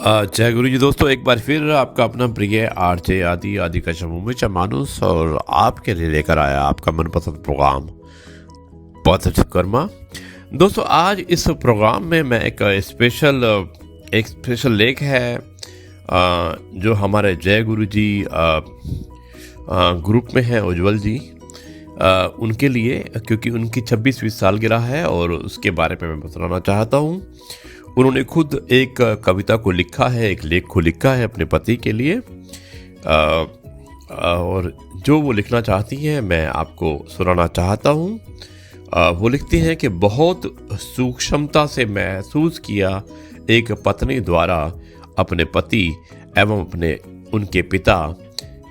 जय गुरु जी दोस्तों, एक बार फिर आपका अपना प्रिय आरजे आदि का शमुच मानुस और आपके लिए लेकर आया आपका मनपसंद प्रोग्राम पॉजिटिव कर्मा। दोस्तों, आज इस प्रोग्राम में मैं एक स्पेशल लेख है जो हमारे जय गुरु जी ग्रुप में है, उज्जवल जी, उनके लिए, क्योंकि उनकी 26वीं सालगिरह है और उसके बारे में मैं बताना चाहता हूँ। उन्होंने खुद एक कविता को लिखा है, एक लेख को लिखा है अपने पति के लिए, और जो वो लिखना चाहती हैं मैं आपको सुनाना चाहता हूँ। वो लिखती हैं कि बहुत सूक्ष्मता से महसूस किया एक पत्नी द्वारा अपने पति एवं उनके पिता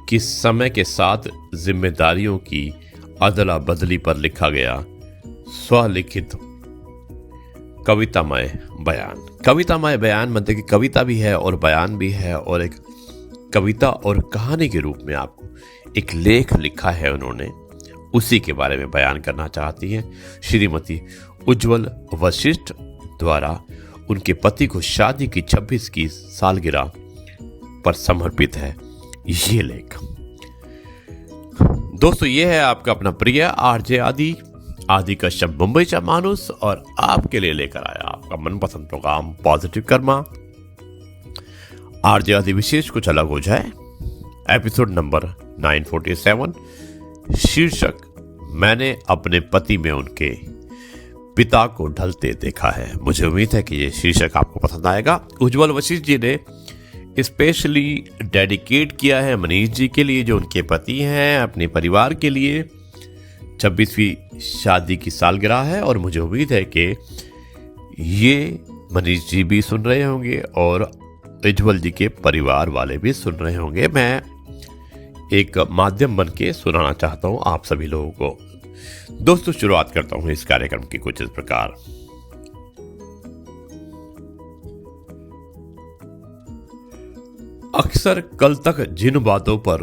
की समय के साथ जिम्मेदारियों की अदला बदली पर लिखा गया स्वलिखित कवितामय बयान मतलब कि कविता भी है और बयान भी है, और एक कविता और कहानी के रूप में आपको एक लेख लिखा है उन्होंने, उसी के बारे में बयान करना चाहती हैं। श्रीमती उज्जवल वशिष्ठ द्वारा उनके पति को शादी की 26 की सालगिरह पर समर्पित है ये लेख। दोस्तों, ये है आपका अपना प्रिय आरजे आदि का शब्द मुंबई का मानुस, और आपके लिए लेकर आया आपका मनपसंद प्रोग्राम पॉजिटिव कर्मा। आरजे आदि विशेष कुछ अलग हो जाए, एपिसोड नंबर 947, शीर्षक मैंने अपने पति में उनके पिता को ढलते देखा है। मुझे उम्मीद है कि ये शीर्षक आपको पसंद आएगा। उज्जवल वशिष्ठ जी ने स्पेशली डेडिकेट किया है मनीष जी के लिए, जो उनके पति हैं, अपने परिवार के लिए। 26वीं शादी की सालगिरह है और मुझे उम्मीद है कि ये मनीष जी भी सुन रहे होंगे और उज्जवल जी के परिवार वाले भी सुन रहे होंगे। मैं एक माध्यम बन के सुनाना चाहता हूँ आप सभी लोगों को। दोस्तों, शुरुआत करता हूँ इस कार्यक्रम की कुछ इस प्रकार। अक्सर कल तक जिन बातों पर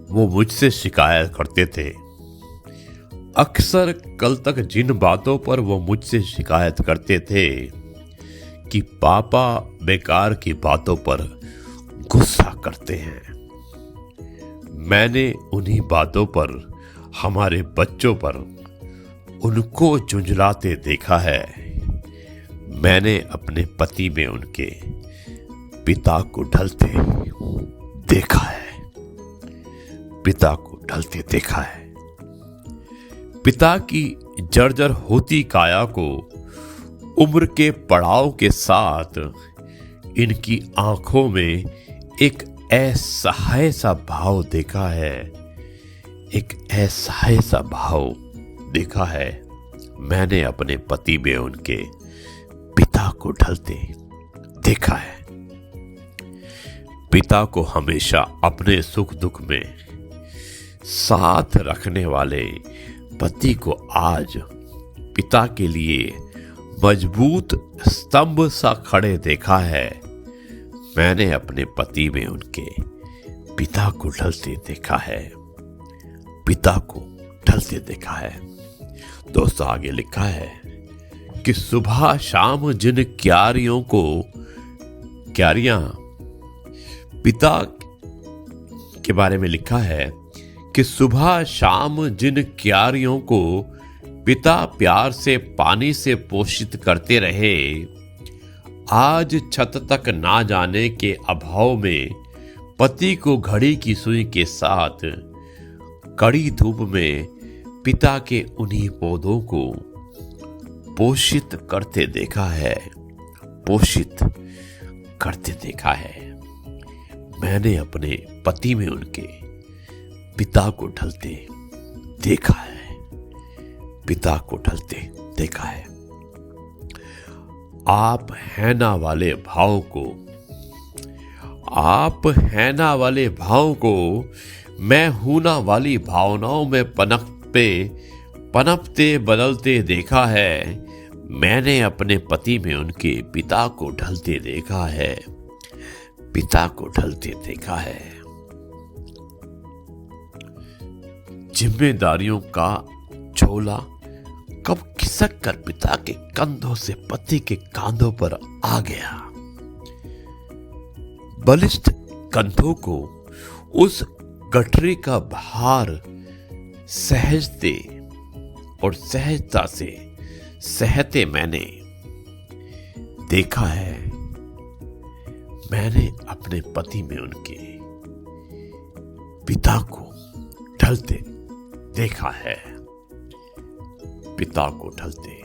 वो मुझसे शिकायत करते थे कि पापा बेकार की बातों पर गुस्सा करते हैं, मैंने उन्हीं बातों पर हमारे बच्चों पर उनको झुंझलाते देखा है। मैंने अपने पति में उनके पिता को ढलते देखा है। पिता की जर्जर होती काया को उम्र के पड़ाव के साथ इनकी आंखों में एक असहाय सा भाव देखा है। मैंने अपने पति में उनके पिता को ढलते देखा है। पिता को हमेशा अपने सुख दुख में साथ रखने वाले पति को आज पिता के लिए मजबूत स्तंभ सा खड़े देखा है। मैंने अपने पति में उनके पिता को ढलते देखा है। दोस्तों, आगे लिखा है कि सुबह शाम जिन क्यारियां पिता के बारे में लिखा है कि सुबह शाम जिन क्यारियों को पिता प्यार से पानी से पोषित करते रहे, आज छत तक ना जाने के अभाव में पति को घड़ी की सुई के साथ कड़ी धूप में पिता के उन्हीं पौधों को पोषित करते देखा है। मैंने अपने पति में उनके पिता को ढलते देखा है। आप हैं ना वाले भाव को मैं हूं ना वाली भावनाओं में पनपते बदलते देखा है। मैंने अपने पति में उनके पिता को ढलते देखा है। जिम्मेदारियों का झोला कब खिसक कर पिता के कंधों से पति के कांधों पर आ गया। बलिष्ठ कंधों को उस गठरी का भार सहजते और सहजता से सहते मैंने देखा है। मैंने अपने पति में उनके पिता को ढलते देखा है। पिता को ढलते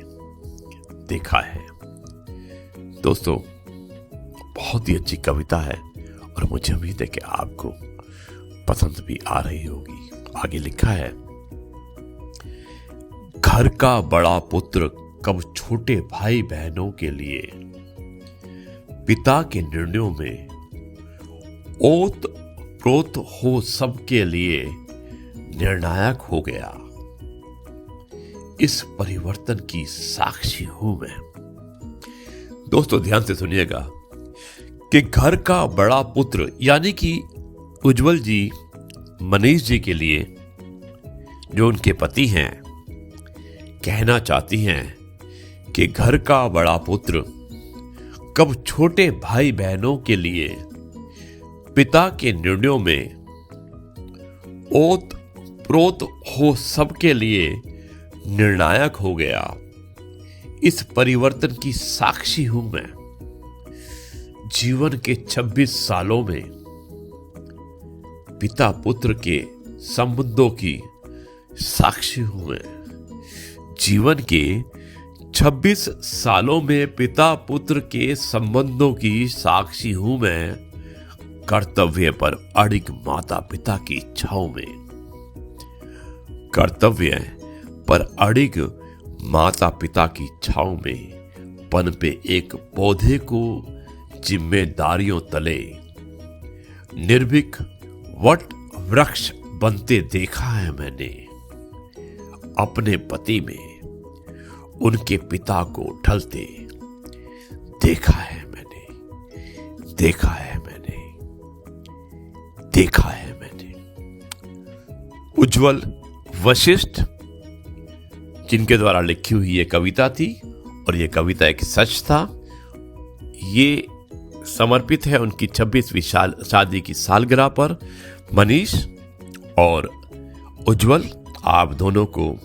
देखा है। दोस्तों, बहुत ही अच्छी कविता है और मुझे उम्मीद है कि आपको पसंद भी आ रही होगी। आगे लिखा है, घर का बड़ा पुत्र कब छोटे भाई बहनों के लिए पिता के निर्णयों में ओत प्रोत हो सबके लिए निर्णायक हो गया। इस परिवर्तन की साक्षी हूं मैं। दोस्तों, ध्यान से सुनिएगा कि घर का बड़ा पुत्र यानी कि उज्जवल जी मनीष जी के लिए, जो उनके पति हैं, कहना चाहती हैं कि घर का बड़ा पुत्र कब छोटे भाई बहनों के लिए पिता के निर्णयों में ओत प्रोत हो सबके लिए निर्णायक हो गया। इस परिवर्तन की साक्षी हूं मैं। जीवन के 26 सालों में पिता पुत्र के संबंधों की साक्षी हूं मैं। जीवन के 26 सालों में पिता पुत्र के संबंधों की साक्षी हूं मैं। कर्तव्य पर अडिग माता पिता की इच्छाओं में। कर्तव्य पर अडिग माता पिता की इच्छाओं में पनपे एक पौधे को जिम्मेदारियों तले निर्भीक वट वृक्ष बनते देखा है मैंने। अपने पति में उनके पिता को ढलते देखा है मैंने। देखा है मैंने। देखा है मैंने। उज्जवल वशिष्ठ, जिनके द्वारा लिखी हुई ये कविता थी और ये कविता एक सच था। ये समर्पित है उनकी 26वीं शादी की सालगिरह पर। मनीष और उज्जवल, आप दोनों को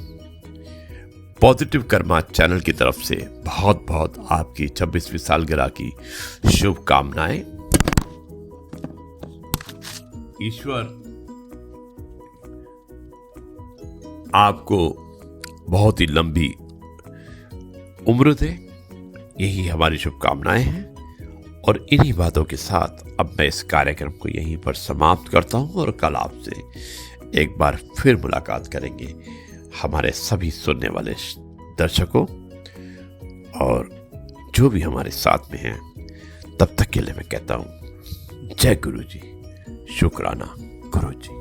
पॉजिटिव कर्मा चैनल की तरफ से बहुत बहुत आपकी 26वीं सालगिरह की शुभकामनाएं। ईश्वर आपको बहुत ही लंबी उम्र दे, यही हमारी शुभकामनाएं हैं। और इन्हीं बातों के साथ अब मैं इस कार्यक्रम को यहीं पर समाप्त करता हूं और कल आपसे एक बार फिर मुलाकात करेंगे हमारे सभी सुनने वाले दर्शकों और जो भी हमारे साथ में हैं। तब तक के लिए मैं कहता हूं जय गुरु जी, शुक्राना गुरु जी।